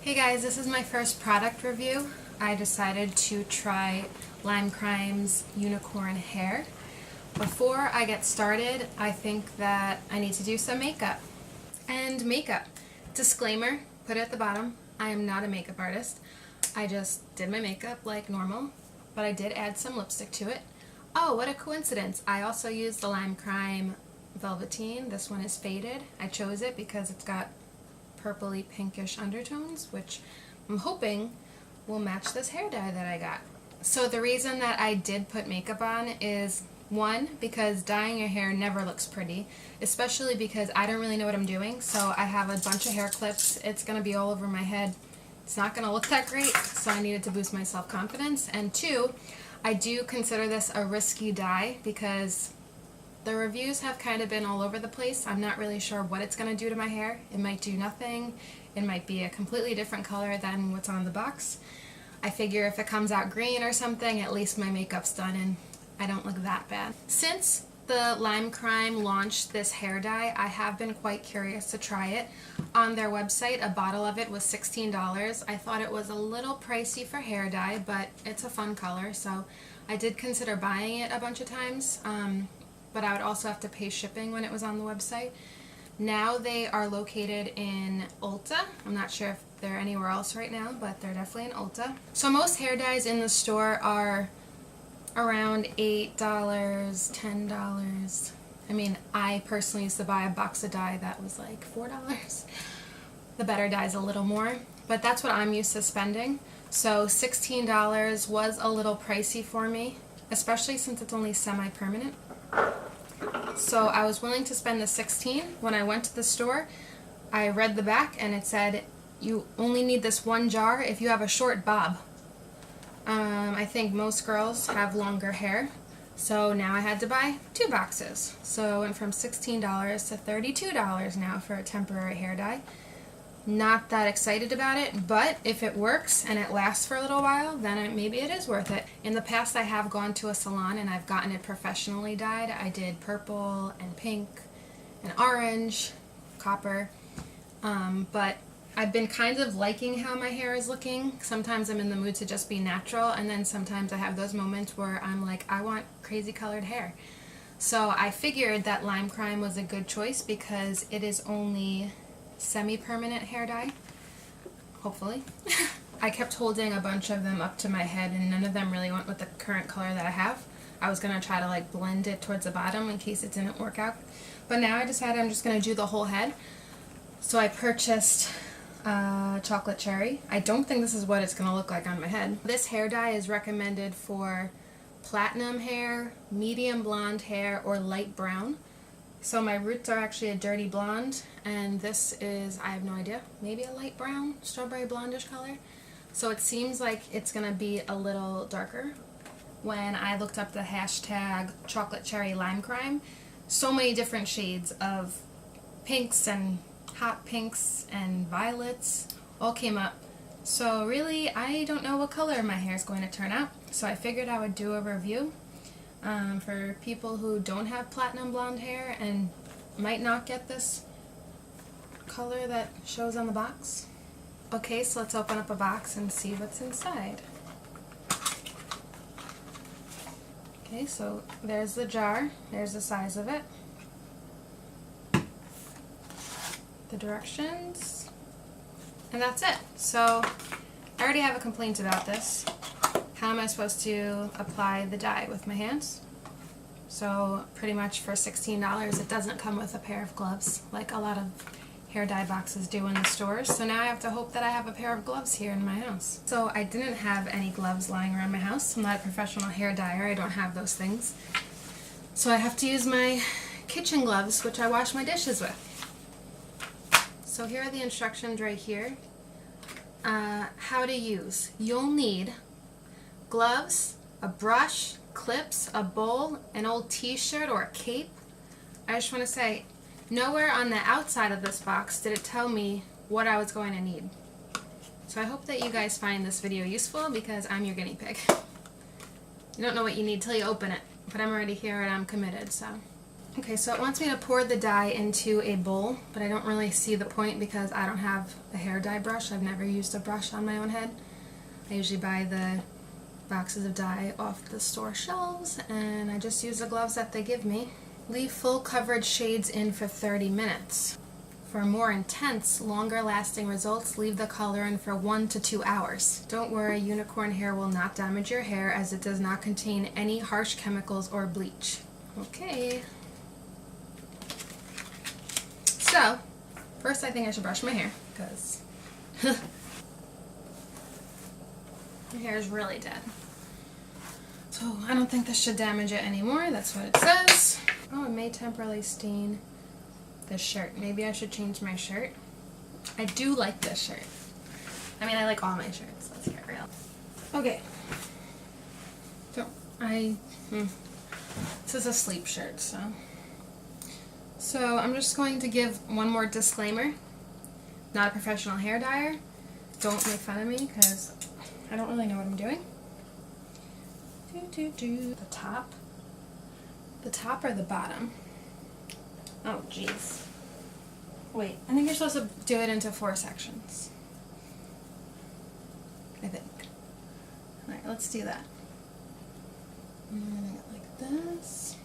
Hey guys, this is my first product review. I decided to try Lime Crime's Unicorn Hair. Before I get started, I think that I need to do some makeup. And makeup. Disclaimer, put it at the bottom, I am not a makeup artist. I just did my makeup like normal, but I did add some lipstick to it. Oh, what a coincidence. I also used the Lime Crime Velveteen. This one is faded. I chose it because it's got purpley pinkish undertones, which I'm hoping will match this hair dye that I got. So the reason that I did put makeup on is, one, because dyeing your hair never looks pretty, especially because I don't really know what I'm doing. So I have a bunch of hair clips. It's going to be all over my head. It's not going to look that great, so I needed to boost my self-confidence. And two, I do consider this a risky dye because the reviews have kind of been all over the place. I'm not really sure what it's going to do to my hair. It might do nothing. It might be a completely different color than what's on the box. I figure if it comes out green or something, at least my makeup's done and I don't look that bad. Since the Lime Crime launched this hair dye, I have been quite curious to try it. On their website, a bottle of it was $16. I thought it was a little pricey for hair dye, but it's a fun color, so I did consider buying it a bunch of times. But I would also have to pay shipping when it was on the website. Now they are located in Ulta. I'm not sure if they're anywhere else right now, but they're definitely in Ulta. So most hair dyes in the store are around $8, $10. I mean, I personally used to buy a box of dye that was like $4. The better dye's a little more, but that's what I'm used to spending. So $16 was a little pricey for me, especially since it's only semi-permanent. So I was willing to spend the $16. When I went to the store, I read the back and it said you only need this one jar if you have a short bob. I think most girls have longer hair, so now I had to buy 2 boxes. So I went from $16 to $32 now for a temporary hair dye. Not that excited about it, but if it works and it lasts for a little while, then maybe it is worth it. In the past, I have gone to a salon and I've gotten it professionally dyed. I did purple and pink and orange, copper, but I've been kind of liking how my hair is looking. Sometimes I'm in the mood to just be natural, and then sometimes I have those moments where I'm like, I want crazy colored hair. So I figured that Lime Crime was a good choice because it is only semi-permanent hair dye, hopefully. I kept holding a bunch of them up to my head and none of them really went with the current color that I have. I was going to try to like blend it towards the bottom in case it didn't work out, but now I decided I'm just going to do the whole head. So I purchased chocolate cherry. I don't think this is what it's going to look like on my head. This hair dye is recommended for platinum hair, medium blonde hair, or light brown. So my roots are actually a dirty blonde, and this is, I have no idea, maybe a light brown, strawberry blondish color. So it seems like it's going to be a little darker. When I looked up the hashtag chocolate cherry lime crime, so many different shades of pinks and hot pinks and violets all came up. So really, I don't know what color my hair is going to turn out. So I figured I would do a review. For people who don't have platinum blonde hair and might not get this color that shows on the box. Okay, so let's open up a box and see what's inside. Okay, so there's the jar, there's the size of it, the directions, and that's it. So I already have a complaint about this. How am I supposed to apply the dye with my hands? So pretty much for $16 it doesn't come with a pair of gloves like a lot of hair dye boxes do in the stores. So now I have to hope that I have a pair of gloves here in my house. So I didn't have any gloves lying around my house. I'm not a professional hair dyer. I don't have those things. So I have to use my kitchen gloves, which I wash my dishes with. So here are the instructions right here. How to use. You'll need gloves, a brush, clips, a bowl, an old t-shirt or a cape. I just want to say, nowhere on the outside of this box did it tell me what I was going to need. So I hope that you guys find this video useful because I'm your guinea pig. You don't know what you need till you open it, but I'm already here and I'm committed, so. Okay, so it wants me to pour the dye into a bowl, but I don't really see the point because I don't have a hair dye brush. I've never used a brush on my own head. I usually buy the boxes of dye off the store shelves, and I just use the gloves that they give me. Leave full coverage shades in for 30 minutes. For more intense, longer lasting results, leave the color in for 1 to 2 hours. Don't worry, unicorn hair will not damage your hair as it does not contain any harsh chemicals or bleach. Okay. So, first I think I should brush my hair because my hair is really dead. So I don't think this should damage it anymore. That's what it says. Oh, it may temporarily stain this shirt. Maybe I should change my shirt. I do like this shirt. I mean, I like all my shirts. Let's get real. Okay. This is a sleep shirt, so. So I'm just going to give one more disclaimer. Not a professional hair dyer. Don't make fun of me because I don't really know what I'm doing. The top. The top or the bottom? Oh, jeez. Wait, I think you're supposed to do it into 4 sections. I think. Alright, let's do that. I'm gonna get like this.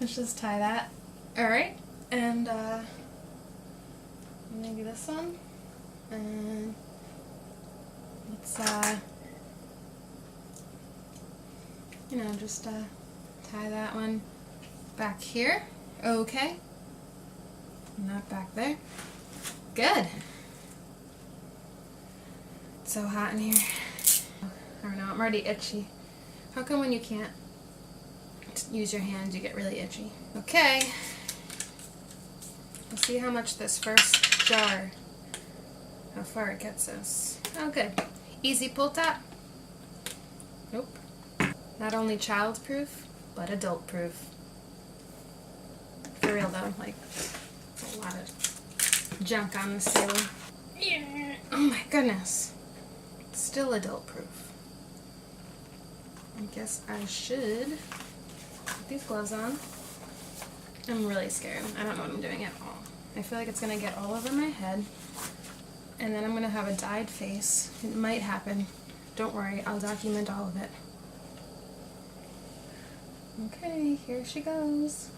Let's just tie that. Alright, and maybe this one. And let's just tie that one back here. Okay. Not back there. Good. It's so hot in here. I don't know, I'm already itchy. How come when you can't use your hands you get really itchy? Okay. We'll see how much this first jar, how far it gets us. Oh, good. Easy pull tab? Nope. Not only child-proof, but adult-proof. For real though, like, there's a lot of junk on the ceiling. Yeah. Oh my goodness. Still adult-proof. I guess I should put these gloves on. I'm really scared. I don't know what I'm doing at all. I feel like it's going to get all over my head. And then I'm going to have a dyed face. It might happen. Don't worry, I'll document all of it. Okay, here she goes.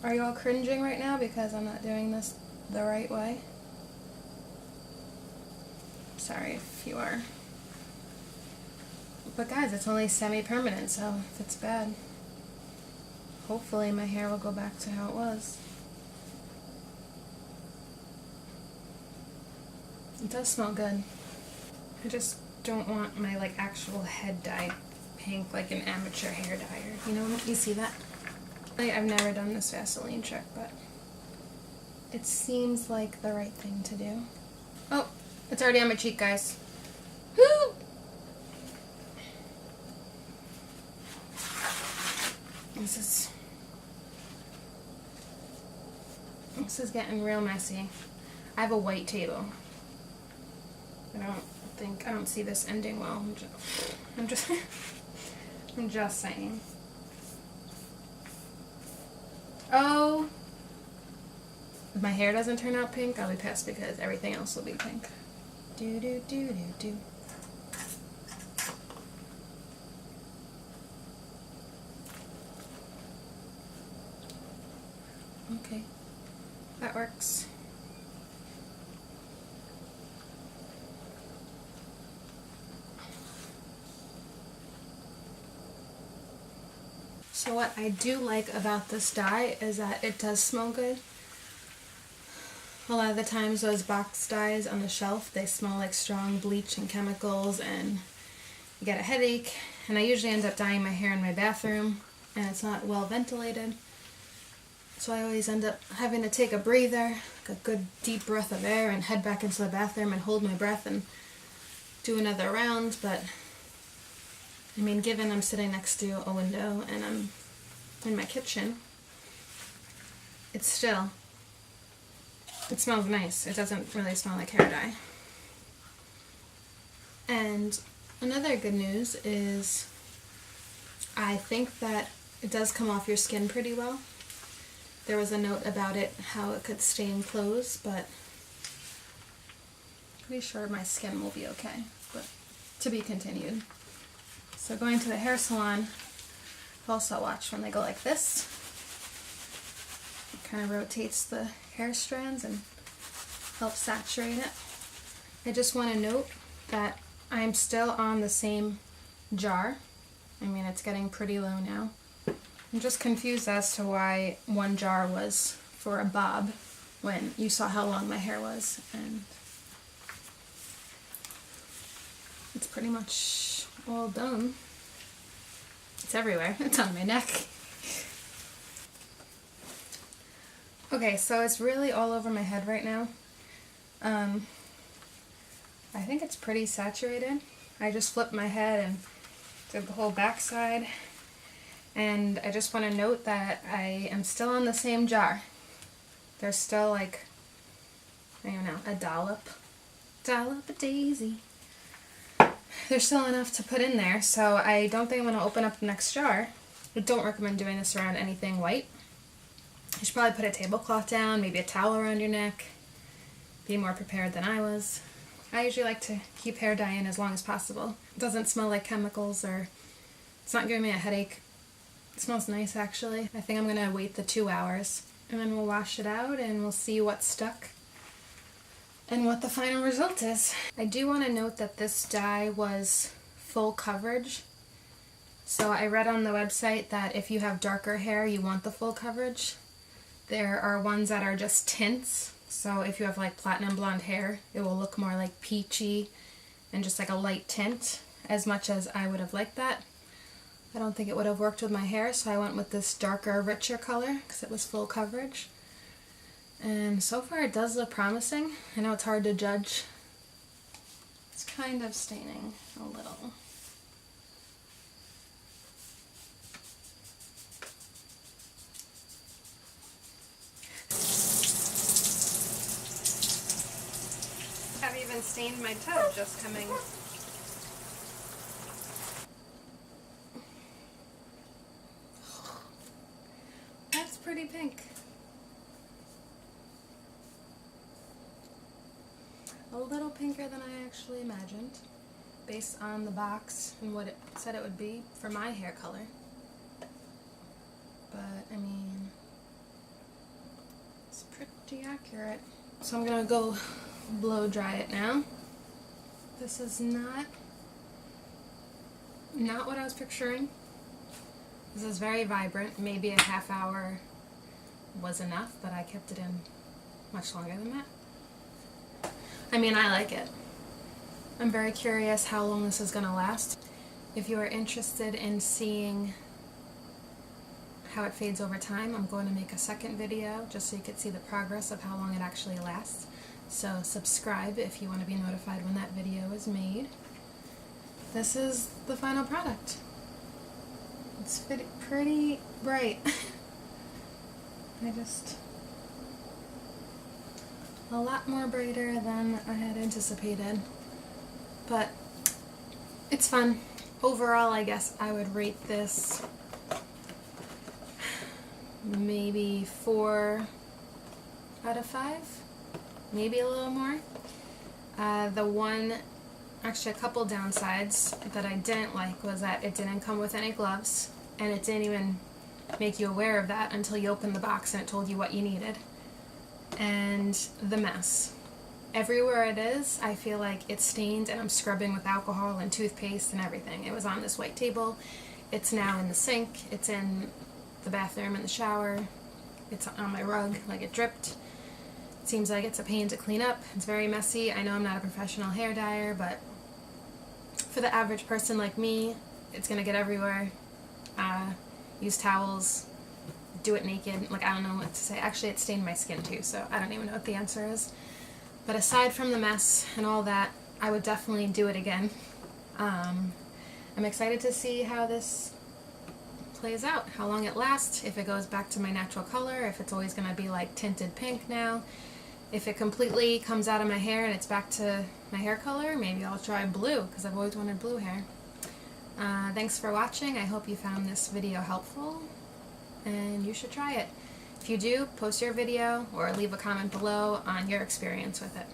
Are you all cringing right now because I'm not doing this the right way? Sorry if you are. But guys, it's only semi-permanent, so if it's bad, hopefully my hair will go back to how it was. It does smell good. I just don't want my actual head dye pink like an amateur hair dyer. You know, you see that? I've never done this Vaseline trick, but it seems like the right thing to do. Oh, it's already on my cheek, guys. Woo! This is getting real messy. I have a white table. I don't see this ending well. I'm just saying. Oh, if my hair doesn't turn out pink, I'll be pissed because everything else will be pink. Do do do do do. Okay, that works. So what I do like about this dye is that it does smell good. A lot of the times those box dyes on the shelf, they smell like strong bleach and chemicals and you get a headache. And I usually end up dyeing my hair in my bathroom and it's not well ventilated. So I always end up having to take a breather, like a good deep breath of air and head back into the bathroom and hold my breath and do another round. But I mean, given I'm sitting next to a window and I'm in my kitchen, it smells nice. It doesn't really smell like hair dye. And Another good news is I think that it does come off your skin pretty well. There was a note about it, how it could stain clothes, but I'm pretty sure my skin will be okay, but to be continued. So going to the hair salon, also watch when they go like this. It kind of rotates the hair strands and helps saturate it. I just want to note that I'm still on the same jar. I mean, it's getting pretty low now. I'm just confused as to why one jar was for a bob when you saw how long my hair was, and it's pretty much all done. It's everywhere. It's on my neck. Okay, so it's really all over my head right now. I think it's pretty saturated. I just flipped my head and did the whole backside. And I just want to note that I am still on the same jar. There's still like, I don't know, a dollop of daisy. There's still enough to put in there, so I don't think I'm going to open up the next jar. I don't recommend doing this around anything white. You should probably put a tablecloth down, maybe a towel around your neck. Be more prepared than I was. I usually like to keep hair dye in as long as possible. It doesn't smell like chemicals, or it's not giving me a headache. It smells nice, actually. I think I'm going to wait the 2 hours, and then we'll wash it out and we'll see what's stuck and what the final result is. I do want to note that this dye was full coverage. So I read on the website that if you have darker hair, you want the full coverage. There are ones that are just tints. So if you have like platinum blonde hair, it will look more like peachy and just like a light tint, as much as I would have liked that. I don't think it would have worked with my hair, so I went with this darker, richer color because it was full coverage. And so far it does look promising. I know it's hard to judge. It's kind of staining a little. I've even stained my tub just coming. That's pretty pink. A little pinker than I actually imagined, based on the box and what it said it would be for my hair color. But, I mean, it's pretty accurate. So I'm gonna go blow dry it now. This is not what I was picturing. This is very vibrant. Maybe a half hour was enough, but I kept it in much longer than that. I mean, I like it. I'm very curious how long this is gonna last. If you are interested in seeing how it fades over time, I'm going to make a second video just so you can see the progress of how long it actually lasts. So subscribe if you want to be notified when that video is made. This is the final product. It's pretty bright. A lot more brighter than I had anticipated, but it's fun. Overall, I guess I would rate this maybe 4 out of 5, maybe a little more. Actually a couple downsides that I didn't like was that it didn't come with any gloves, and it didn't even make you aware of that until you opened the box and it told you what you needed. And the mess. Everywhere it is, I feel like it's stained, and I'm scrubbing with alcohol and toothpaste and everything. It was on this white table. It's now in the sink. It's in the bathroom and the shower. It's on my rug, like it dripped. It seems like it's a pain to clean up. It's very messy. I know I'm not a professional hair dyer, but for the average person like me, it's gonna get everywhere. Use towels. Do it naked. Like, I don't know what to say. Actually, it stained my skin too, so I don't even know what the answer is. But aside from the mess and all that, I would definitely do it again. I'm excited to see how this plays out, how long it lasts, if it goes back to my natural color, if it's always going to be like tinted pink now, If it completely comes out of my hair and it's back to my hair color, maybe I'll try blue, because I've always wanted blue hair. Thanks for watching. I hope you found this video helpful, and you should try it. If you do, post your video or leave a comment below on your experience with it.